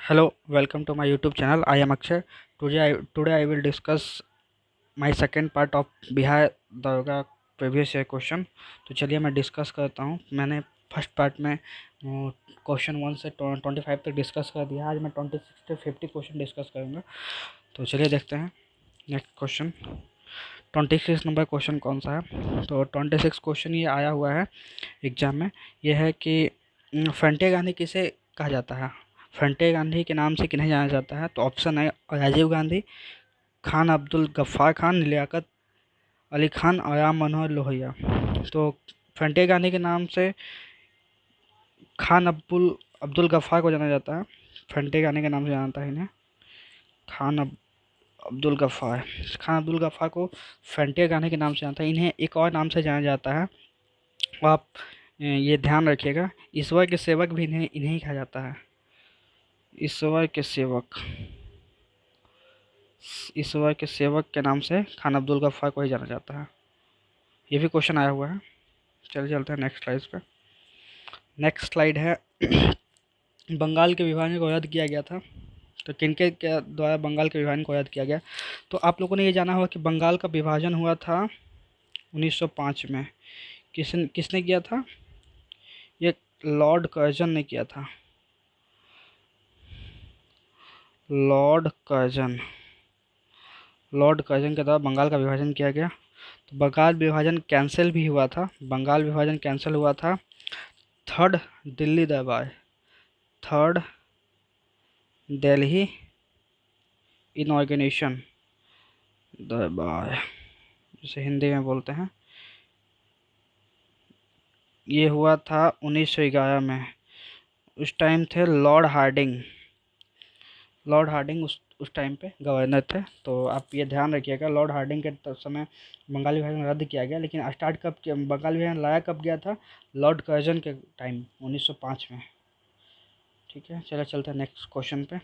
Hello, welcome to my YouTube channel. I am Akshay. Today I will discuss my second part of Bihar दरोगा previous year question. तो चलिए मैं discuss करता हूँ। मैंने फर्स्ट पार्ट में क्वेश्चन 1 से 25 तक डिस्कस कर दिया। आज मैं 26 से 50 क्वेश्चन डिस्कस करूँगा। तो चलिए देखते हैं नेक्स्ट क्वेश्चन। 26 नंबर क्वेश्चन कौन सा है? तो 26 क्वेश्चन ये आया हुआ है एग्जाम में। यह है कि फंटे गांधी किसे कहा जाता है? फंटे गांधी के नाम से किन्हें जाना जाता है? तो ऑप्शन है राजीव गांधी, खान अब्दुल गफ्फार खान, लियाकत अली खान और राम मनोहर लोहिया। तो फंटे गांधी के नाम से खान अब्दुल गफ्फार को जाना जाता है। फंटे गांधी के नाम से जानता है इन्हें खान अब्दुल गफ्फार। खान अब्दुल गफ्फार को फंटे गांधी के नाम से जानता है। इन्हें एक और नाम से जाना जाता है, आप ये ध्यान रखिएगा। ईश्वर के सेवक भी इन्हें ही कहा जाता है। ईश्वर के सेवक, ईश्वर के सेवक के नाम से खान अब्दुल गफ्फार को ही जाना जाता है। ये भी क्वेश्चन आया हुआ है। चलिए चलते हैं नेक्स्ट स्लाइड पे। नेक्स्ट स्लाइड है बंगाल के विभाजन को रद्द किया गया था। तो किनके के द्वारा बंगाल के विभाजन को रद्द किया गया? तो आप लोगों ने ये जाना होगा कि बंगाल का विभाजन हुआ था 1905 में। किसने किया था? ये लॉर्ड कर्जन ने किया था। लॉर्ड कर्जन के द्वारा बंगाल का विभाजन किया गया। तो बंगाल विभाजन कैंसिल भी हुआ था। बंगाल विभाजन कैंसिल हुआ था थर्ड दिल्ली दरबार, थर्ड दिल्ली इनॉर्गेनेशन दरबार जिसे हिंदी में बोलते हैं, ये हुआ था 1911 में। उस टाइम थे लॉर्ड हार्डिंग उस टाइम पे गवर्नर थे। तो आप ये ध्यान रखिएगा, लॉर्ड हार्डिंग के समय बंगाल विभाजन रद्द किया गया। लेकिन स्टार्ट कब किया बंगाल विभाजन, लाया कब गया था? लॉर्ड कर्जन के टाइम 1905 में। ठीक है, चलिए चलते हैं नेक्स्ट क्वेश्चन पे।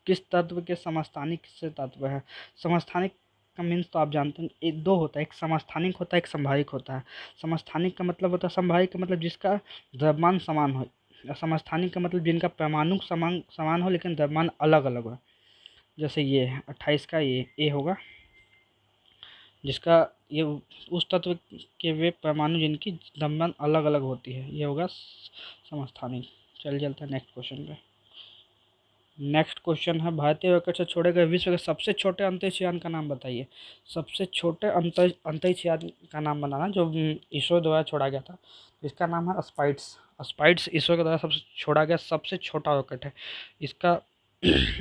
किस तत्व के समस्थानिक से तत्व है? समस्थानिक का मीन्स तो आप जानते हैं, एक दो होता है, एक समस्थानिक होता है, एक संभाविक होता है। समस्थानिक का मतलब होता है, संभाविक का मतलब जिसका द्रव्यमान समान हो। समस्थानिक का मतलब जिनका परमाणु समान हो लेकिन द्रव्यमान अलग अलग हो। जैसे ये 28 का ये ए होगा, जिसका ये उस तत्व के वे परमाणु जिनकी द्रव्यमान अलग अलग होती है, ये होगा समस्थानिक। चल चलते हैं नेक्स्ट क्वेश्चन पे। नेक्स्ट क्वेश्चन है भारतीय रॉकेट से छोड़े गए विश्व के सबसे छोटे अंतरिक्ष यान का नाम बताइए। सबसे छोटे अंतरिक्ष यान का नाम बनाना जो इसरो द्वारा छोड़ा गया था। इसका नाम है स्पाइट्स। स्पाइट्स इसरो के द्वारा सबसे छोड़ा गया सबसे छोटा रॉकेट है। इसका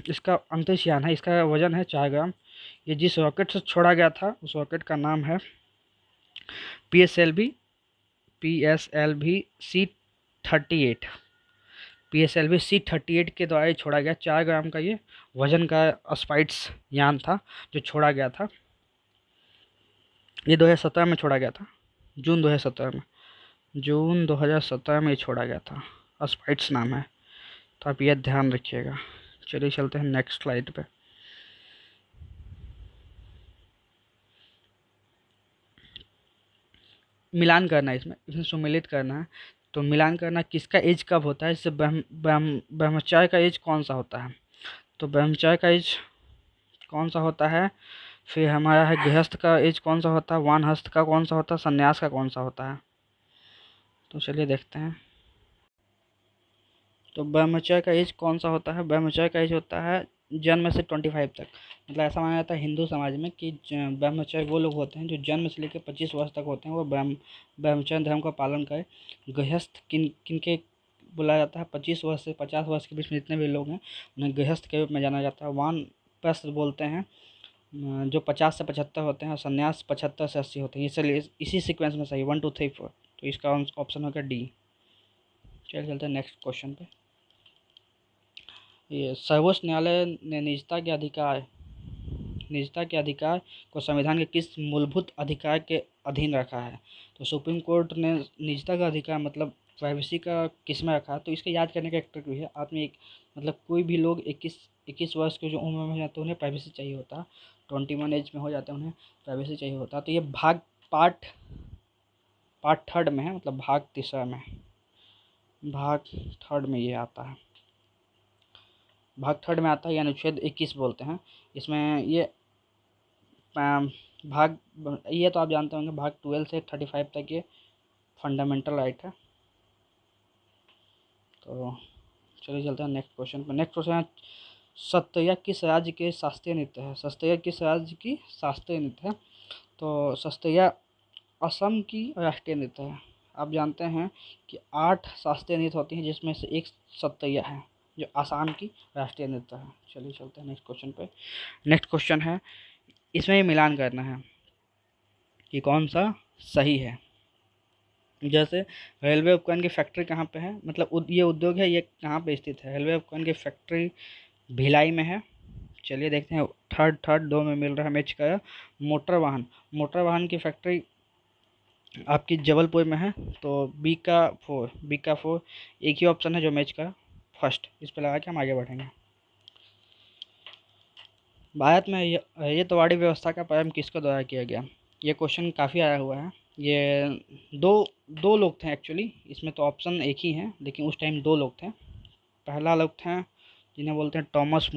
इसका अंतरिक्ष यान है, इसका वजन है 4 ग्राम। ये जिस रॉकेट से छोड़ा गया था उस रॉकेट का नाम है PSLV C-38। PSLV C-38 के द्वारा ही छोड़ा गया 4 ग्राम का ये वजन का स्पाइट्स यान था जो छोड़ा गया था। ये 2017 में छोड़ा गया था, जून 2017 में छोड़ा गया था। स्पाइट्स नाम है, तो आप ये ध्यान रखिएगा। चलिए चलते हैं नेक्स्ट स्लाइड पे। मिलान करना है, इसमें सम्मिलित करना है। तो मिलान करना, किसका एज कब होता है? जैसे ब्रह्मचार्य का एज कौन सा होता है? तो ब्रह्मचार्य का एज कौन सा होता है? फिर हमारा है गृहस्थ का एज कौन सा होता है? वानहस्थ का कौन सा होता है? संन्यास का कौन सा होता है? तो चलिए देखते हैं। तो ब्रह्मचर्य का एज कौन सा होता है? ब्रह्मचर्य का एज होता है जन्म से 25 तक। मतलब ऐसा माना जाता है हिंदू समाज में कि ब्रह्मचर्य वो लोग होते हैं जो जन्म से लेकर 25 वर्ष तक होते हैं, वो ब्रह्मचर्य धर्म का पालन करें। गृहस्थ किनके बुलाया जाता है? 25 वर्ष से 50 वर्ष के बीच में जितने भी लोग हैं उन्हें गृहस्थ के रूप में जाना जाता है। वानप्रस्थ बोलते हैं जो 50 से 75 होते हैं, और संन्यास 75 से 80 होते हैं। इसलिए इसी सीक्वेंस में सही 1 2 3 4। तो इसका ऑप्शन होगा डी। चलिए चलते हैं नेक्स्ट क्वेश्चन पे। ये सर्वोच्च न्यायालय ने निजता के अधिकार को संविधान के किस मूलभूत अधिकार के अधीन रखा है? तो सुप्रीम कोर्ट ने निजता का अधिकार मतलब प्राइवेसी का किस में रखा है? तो इसके याद करने का एक ट्रिक भी है। आदमी एक मतलब कोई भी लोग 21 वर्ष की जो उम्र में हो जाते हैं उन्हें प्राइवेसी चाहिए होता है। 21 एज में हो जाते हैं उन्हें प्राइवेसी चाहिए होता है। तो ये पार्ट थर्ड में है, मतलब भाग तीसरा में, भाग थर्ड में ये आता है। भाग थर्ड में आता है, ये अनुच्छेद 21 बोलते हैं। इसमें ये भाग ये तो आप जानते होंगे, भाग 12 से 35 तक ये फंडामेंटल राइट है। तो चलिए चलते हैं नेक्स्ट क्वेश्चन पर। नेक्स्ट क्वेश्चन है, सत्तैया किस राज्य के शास्त्रीय नृत्य है? सत्तैया किस राज्य की शास्त्रीय नृत्य है? तो सत्तैया असम की राष्ट्रीय नृत्य है। आप जानते हैं कि 8 शास्त्रीय नृत्य होती हैं, जिसमें से एक सत्तैया है जो आसाम की राष्ट्रीय नृत्य है। चलिए चलते हैं नेक्स्ट क्वेश्चन पे। नेक्स्ट क्वेश्चन है, इसमें मिलान करना है कि कौन सा सही है। जैसे रेलवे उपकरण की फैक्ट्री कहाँ पे है, मतलब ये उद्योग है, ये कहाँ पे स्थित है? रेलवे उपकरण की फैक्ट्री भिलाई में है। चलिए देखते हैं, थर्ड दो में मिल रहा है मैच का। मोटर वाहन की फैक्ट्री आपकी जबलपुर में है। तो बी का फोर एक ही ऑप्शन है जो मैच का फर्स्ट। इस पर लगा के हम आगे बढ़ेंगे। भारत में ये तवाड़ी व्यवस्था का प्रारंभ किसके द्वारा किया गया? ये क्वेश्चन काफ़ी आया हुआ है। ये दो लोग थे एक्चुअली, इसमें तो ऑप्शन एक ही है, लेकिन उस टाइम 2 लोग थे। पहला लोग थे जिन्हें बोलते हैं टॉमस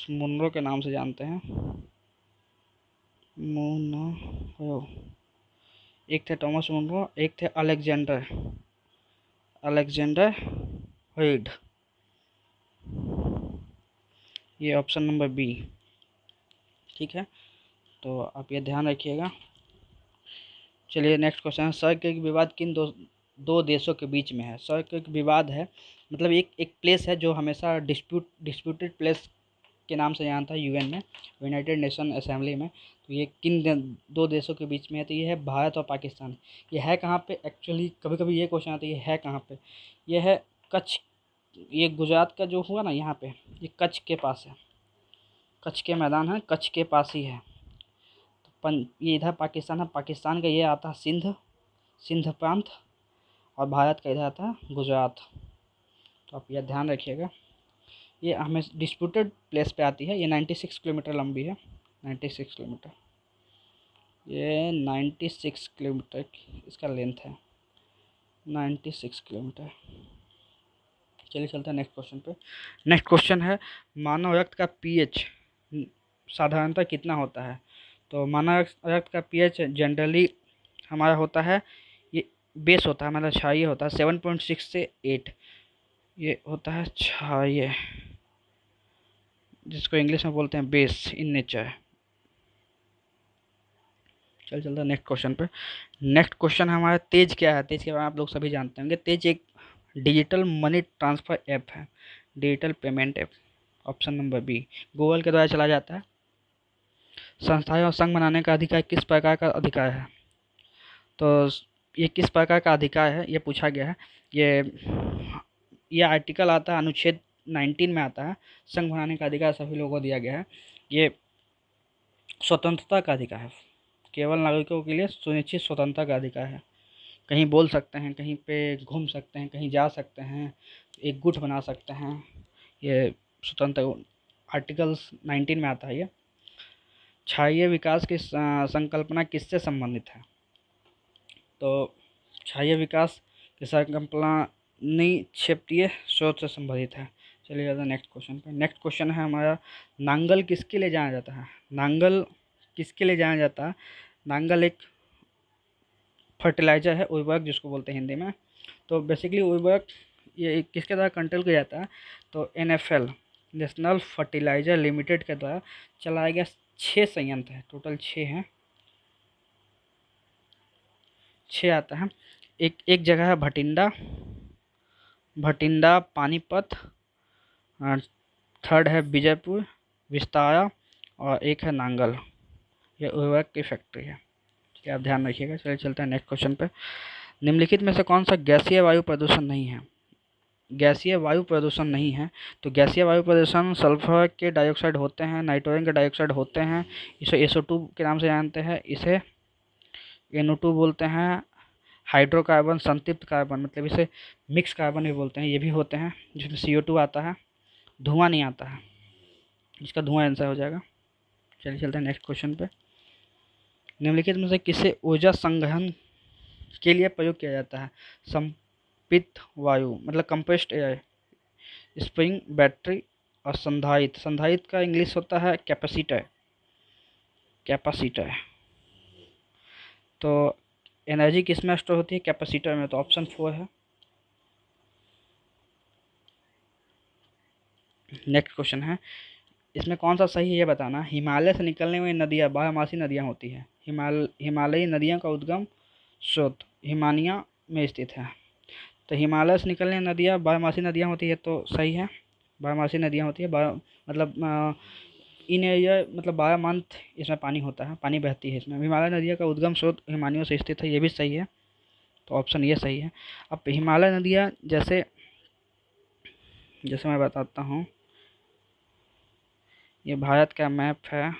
मुनरो के नाम से जानते हैं। मुनरो, एक थे टॉमस मुनरो, एक थे अलेक्जेंडर रीड। ये ऑप्शन नंबर बी, ठीक है। तो आप ये ध्यान रखिएगा। चलिए नेक्स्ट क्वेश्चन है, सर्वक्रिक विवाद किन दो देशों के बीच में है? सर्वक्रिक विवाद है मतलब एक प्लेस है जो हमेशा डिस्प्यूटेड प्लेस के नाम से जानता है यूएन में, यूनाइटेड नेशन असेंबली में। तो ये किन 2 देशों के बीच में है? तो ये है भारत और पाकिस्तान। ये है कहाँ पे एक्चुअली? कभी कभी ये क्वेश्चन आता है, ये है कहाँ पे? ये है कच्छ। ये गुजरात का जो हुआ ना, यहाँ पे ये कच्छ के पास है। कच्छ के मैदान है, कच्छ के पास ही है। तो ये इधर पाकिस्तान है, पाकिस्तान का ये आता है सिंध प्रांत, और भारत का इधर आता है गुजरात। तो आप यह ध्यान रखिएगा। ये हमें डिस्प्यूटेड प्लेस पे आती है। ये 96 किलोमीटर लंबी है, 96 किलोमीटर। ये 96 किलोमीटर इसका लेंथ है, 96 किलोमीटर। चलिए चलते हैं नेक्स्ट क्वेश्चन पे। नेक्स्ट क्वेश्चन है, मानव रक्त का पीएच साधारणतः कितना होता है? तो मानव रक्त का पीएच जनरली हमारा होता है, ये बेस होता है, मतलब क्षारीय होता है 7.6 से 8। ये होता है क्षारीय, जिसको इंग्लिश में बोलते हैं बेस इन नेचर। चलते हैं नेक्स्ट क्वेश्चन पे। नेक्स्ट क्वेश्चन हमारा, तेज क्या है? तेज के बारे में आप लोग सभी जानते होंगे। तेज एक डिजिटल मनी ट्रांसफ़र ऐप है, digital payment app. Option number B, Google के द्वारा चला जाता है। संस्थाएं और संघ बनाने का अधिकार किस प्रकार का अधिकार है? तो ये किस प्रकार का अधिकार है, ये पूछा गया है। ये आर्टिकल आता है अनुच्छेद 19 में आता है। संघ बनाने का अधिकार सभी लोगों को दिया गया है। ये स्वतंत्रता का अधिकार है, केवल नागरिकों के लिए सुनिश्चित स्वतंत्रता का अधिकार है। कहीं बोल सकते हैं, कहीं पे घूम सकते हैं, कहीं जा सकते हैं, एक गुट बना सकते हैं। ये स्वतंत्र आर्टिकल 19 में आता है। ये क्षारीय विकास की संकल्पना किससे संबंधित है? तो क्षारीय विकास की संकल्पना क्षेत्रीय स्रोत से संबंधित है। चलिए जाते हैं नेक्स्ट क्वेश्चन पे। नेक्स्ट क्वेश्चन है हमारा, नांगल किसके लिए जाना जाता है? नांगल किसके लिए जाना जाता है? नांगल एक फर्टिलाइज़र है, उर्वरक जिसको बोलते हैं हिंदी में। तो बेसिकली उर्वरक ये किसके द्वारा कंट्रोल किया जाता है? तो NFL, नेशनल फर्टिलाइज़र लिमिटेड के द्वारा चलाया गया 6 संयंत्र है, टोटल 6 हैं, 6 आता है। एक जगह है भटिंडा पानीपत, थर्ड है विजयपुर विस्तारा, और एक है नांगल। ये उर्वरक की फैक्ट्री है, ठीक है, आप ध्यान रखिएगा। चलिए चलते हैं नेक्स्ट क्वेश्चन पे। निम्नलिखित में से कौन सा गैसीय वायु प्रदूषण नहीं है? गैसीय वायु प्रदूषण नहीं है। तो गैसीय वायु प्रदूषण सल्फर के डाइऑक्साइड होते हैं, नाइट्रोजन के डाइऑक्साइड होते हैं, इसे SO2 के नाम से जानते हैं, इसे NO2 बोलते हैं। हाइड्रोकार्बन, संतृप्त कार्बन, मतलब इसे मिक्स कार्बन भी बोलते हैं, ये भी होते हैं, जिसमें CO2 आता है, धुआं नहीं आता है। इसका धुआं आंसर हो जाएगा। चलिए चलते हैं नेक्स्ट क्वेश्चन पे। निम्नलिखित में से किसे ऊर्जा संग्रहण के लिए प्रयोग किया जाता है? संपित वायु मतलब कंप्रेस्ड एयर, स्प्रिंग, बैटरी और संधारित्र। संधारित्र का इंग्लिश होता है कैपेसिटर। कैपेसिटर। तो एनर्जी किस में स्टोर होती है? कैपेसिटर में। तो ऑप्शन 4 है। नेक्स्ट क्वेश्चन है, इसमें कौन सा सही है ये बताना। हिमालय से निकलने वाली नदियाँ बारहमासी नदियाँ होती है। हिमालयी नदियों का उद्गम स्रोत हिमानिया में स्थित है। तो हिमालय से निकलने नदियाँ बारहमासी नदियाँ होती है, तो सही है। बारहमासी नदियाँ होती है, मतलब इन एरिया मतलब 12 मंथ इसमें पानी होता है, पानी बहती है इसमें। हिमालय नदियों का उद्गम स्रोत हिमानियों से स्थित है, ये भी सही है। तो ऑप्शन ये सही है। अब हिमालय नदियाँ जैसे जैसे मैं बताता हूँ, ये भारत का मैप है।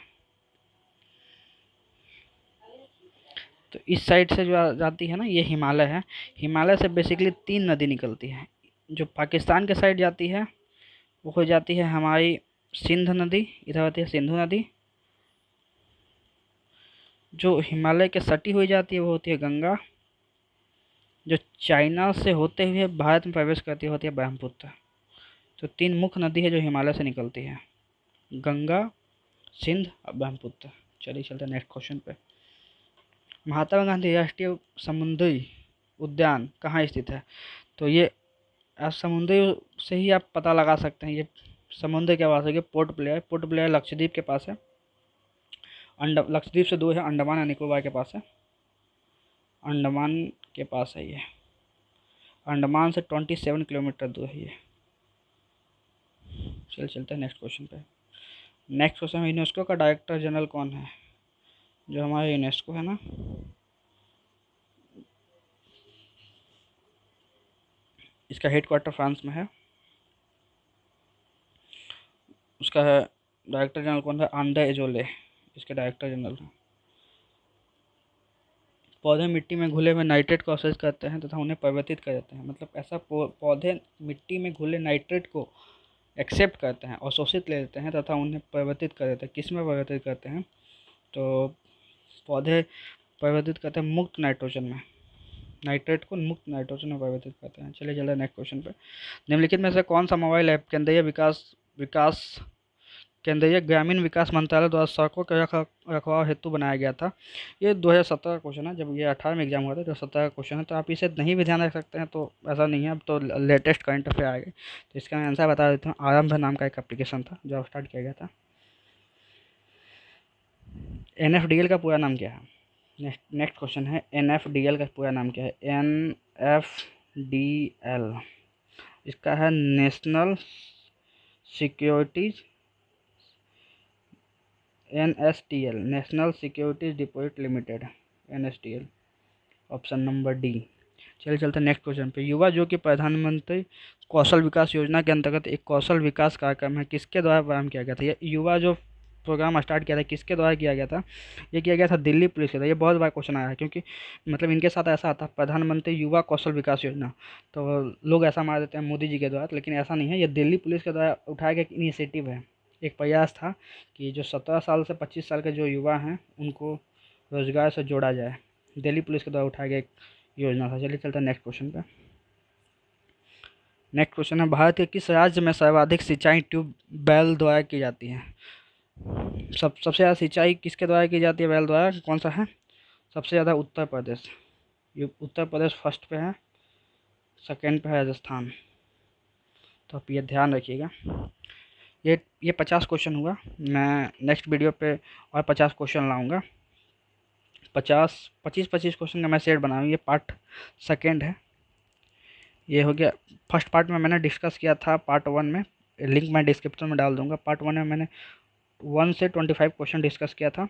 तो इस साइड से जो जाती है ना, ये हिमालय है। हिमालय से बेसिकली 3 नदी निकलती है। जो पाकिस्तान के साइड जाती है वो हो जाती है हमारी सिंध नदी, इधर आती है सिंधु नदी। जो हिमालय के सटी हुई जाती है वो होती है गंगा। जो चाइना से होते हुए भारत में प्रवेश करती होती है ब्रह्मपुत्र। तो 3 मुख्य नदी है जो हिमालय से निकलती है, गंगा, सिंध और ब्रह्मपुत्र। चलिए चलते हैं नेक्स्ट क्वेश्चन पे। महात्मा गांधी राष्ट्रीय समुद्री उद्यान कहाँ स्थित है? तो ये आप समुद्री से ही आप पता लगा सकते हैं। ये समुद्र के पास है, port Blair. Port Blair Lakshadweep के पास है। लक्षद्वीप से दूर है, अंडमान और निकोबार के पास है। अंडमान के पास है ये। अंडमान से 27 किलोमीटर दूर है ये। चलते हैं नेक्स्ट क्वेश्चन पे। नेक्स्ट क्वेश्चन में यूनेस्को का डायरेक्टर जनरल कौन है? जो हमारे यूनेस्को है ना, इसका हेडक्वार्टर फ्रांस में है। उसका है डायरेक्टर जनरल कौन है? आंद्रे एजोले इसके डायरेक्टर जनरल हैं। पौधे मिट्टी में घुले हुए नाइट्रेट को अवशोषित करते हैं तथा उन्हें परिवर्तित कर देते हैं। मतलब ऐसा पौधे मिट्टी में घुले नाइट्रेट को एक्सेप्ट करते हैं, अवशोषित ले लेते हैं तथा उन्हें परिवर्तित कर देते हैं। किस में परिवर्तित करते हैं? तो पौधे परिवर्तित करते हैं मुक्त नाइट्रोजन में। नाइट्रेट को मुक्त नाइट्रोजन में परिवर्तित करते हैं। चलिए चलिए नेक्स्ट क्वेश्चन पे। निम्नलिखित में से कौन सा मोबाइल ऐप केंद्रीय विकास केंद्रीय ग्रामीण विकास मंत्रालय द्वारा सड़कों के रखरखाव हेतु बनाया गया था? ये 2017 का क्वेश्चन है। जब ये 18 में एग्जाम हुआ था, 2017 का क्वेश्चन है। तो आप इसे नहीं भी ध्यान रख सकते हैं, तो ऐसा नहीं है। अब तो लेटेस्ट करंट अफेयर आ गए। तो इसका मैं आंसर बता देता हूँ। आरंभ नाम का एक एप्लीकेशन था जो स्टार्ट किया गया था। NFDL का पूरा नाम क्या है? नेक्स्ट क्वेश्चन है, NFDL का पूरा नाम क्या है? NFDL इसका है national securities NSTL national securities deposit limited NSTL। Option number D. चलिए चलते हैं नेक्स्ट क्वेश्चन पे। युवा जो कि प्रधानमंत्री कौशल विकास योजना के अंतर्गत एक कौशल विकास कार्यक्रम है, किसके द्वारा प्रारंभ किया गया था? ये युवा जो प्रोग्राम स्टार्ट किया था किसके द्वारा किया गया था? ये किया गया था दिल्ली पुलिस के द्वारा। ये बहुत बार क्वेश्चन आया है, क्योंकि मतलब इनके साथ ऐसा आता है प्रधानमंत्री युवा कौशल विकास योजना, तो लोग ऐसा मान देते हैं मोदी जी के द्वारा, लेकिन ऐसा नहीं है। ये दिल्ली पुलिस के द्वारा उठाया गया एक इनिशिएटिव है, एक प्रयास था कि जो 17 साल से 25 साल के जो युवा हैं उनको रोजगार से जोड़ा जाए। दिल्ली पुलिस के द्वारा उठाया गया एक योजना था। चलिए चलते हैं नेक्स्ट क्वेश्चन पे। नेक्स्ट क्वेश्चन है, भारत के किस राज्य में सर्वाधिक सिंचाई ट्यूबवेल द्वारा की जाती है? सबसे ज़्यादा सिंचाई किसके द्वारा की जाती है वेल द्वारा? कौन सा है? सबसे ज़्यादा उत्तर प्रदेश। ये उत्तर प्रदेश फर्स्ट पे है, सेकंड पे है राजस्थान। तो आप ये ध्यान रखिएगा। ये 50 क्वेश्चन हुआ। मैं नेक्स्ट वीडियो पे और 50 क्वेश्चन लाऊंगा। 25 क्वेश्चन का मैं सेट बनाऊँ। ये पार्ट सेकंड है। ये हो गया। फर्स्ट पार्ट में मैंने डिस्कस किया था पार्ट 1 में, लिंक मैं डिस्क्रिप्शन में डाल दूंगा। पार्ट 1 में मैंने 1 से 25 क्वेश्चन डिस्कस किया था।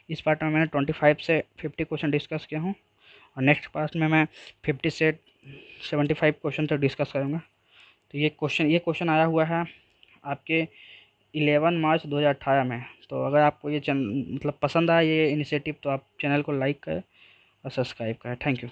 इस पार्ट में मैंने 25 से 50 क्वेश्चन डिस्कस किया हूँ, और नेक्स्ट पार्ट में मैं 50 से 75 क्वेश्चन तक डिस्कस करूँगा। तो ये क्वेश्चन आया हुआ है आपके 11 मार्च 2018 में। तो अगर आपको ये मतलब पसंद आया ये इनिशिएटिव, तो आप चैनल को लाइक करें और सब्सक्राइब करें। Thank you.